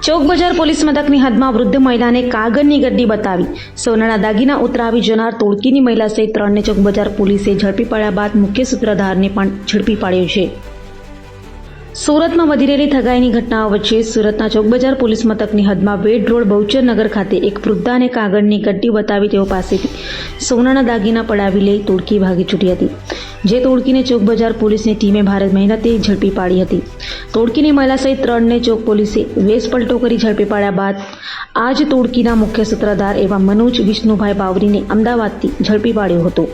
ચોક બજાર પોલીસ મથકની હદમાં વૃદ્ધ મહિલાને કાગળની ગડ્ડી બતાવી સોનાના દાગીના ઉતરાવી જનાર તોડકીની મહિલા સહિત 3ને ચોક બજાર પોલીસે ઝડપી પાડ્યા બાદ મુખ્ય સૂત્રધારને પણ ઝડપી પાડ્યો છે. સુરતમાં વધી રહેલી ઠગાઈની ઘટનાઓ વચ્ચે સુરતના ચોક બજાર પોલીસ મથકની હદમાં વેડ રોડ બહુચર નગર ખાતે એક વૃદ્ધાને કાગળની ગડ્ડી બતાવી તેઓ પાસેથી સોનાના દાગીના પડાવી લઈ તોડકી ભાગી છૂટી હતી, જે તોડકીને ચોક બજાર પોલીસની ટીમે ભારે મહેનતે ઝડપી પાડી હતી. તોડકીની મહિલા સહિત 3ને ચોક પોલીસે વેશ પલટો કરી ઝડપી પાડ્યા બાદ આ જ તોડકીના મુખ્ય સૂત્રધાર એવા મનોજ વિષ્ણુભાઈ બાવરીને અમદાવાદથી ઝડપી પાડ્યો હતો.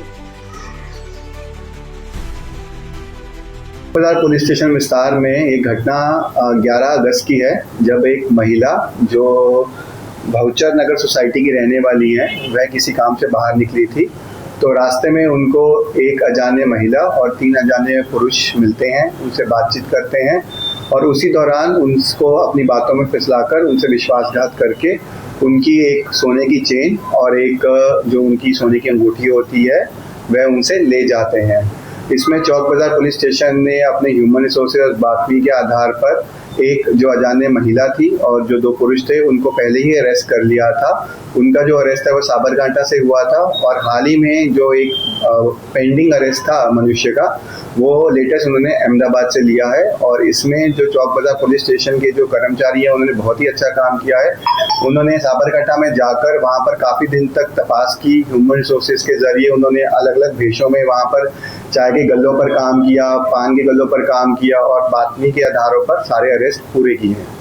बाजार पुलिस स्टेशन विस्तार में एक घटना 11 अगस्त की है, जब एक महिला जो बहुचर नगर सोसाइटी की रहने वाली है, वह किसी काम से बाहर निकली थी. तो रास्ते में उनको एक अजाने महिला और 3 अजाने पुरुष मिलते हैं, उनसे बातचीत करते हैं और उसी दौरान उनको अपनी बातों में फिसलाकर उनसे विश्वासघात करके उनकी एक सोने की चेन और एक जो उनकी सोने की अंगूठी होती है वह उनसे ले जाते हैं. इसमें चौक बाजार पुलिस स्टेशन ने अपने ह्यूमन रिसोर्सेज बातमी के आधार पर एक जो अजाने महिला थी और जो 2 पुरुष थे उनको पहले ही अरेस्ट कर लिया था. उनका जो अरेस्ट है वो साबरकांठा से हुआ था और हाल ही में जो एक पेंडिंग अरेस्ट था मनुष्य का, वो लेटेस्ट उन्होंने अहमदाबाद से लिया है. और इसमें जो चौक बाजार पुलिस स्टेशन के जो कर्मचारी हैं उन्होंने बहुत ही अच्छा काम किया है. उन्होंने साबरकांठा में जाकर वहाँ पर काफ़ी दिन तक तपास की. ह्यूमन रिसोर्सेज के जरिए उन्होंने अलग अलग भेषों में वहाँ पर चाय के गल्लों पर काम किया, पान के गल्लों पर काम किया और बातमी के आधारों पर सारे अरेस्ट पूरे किए हैं.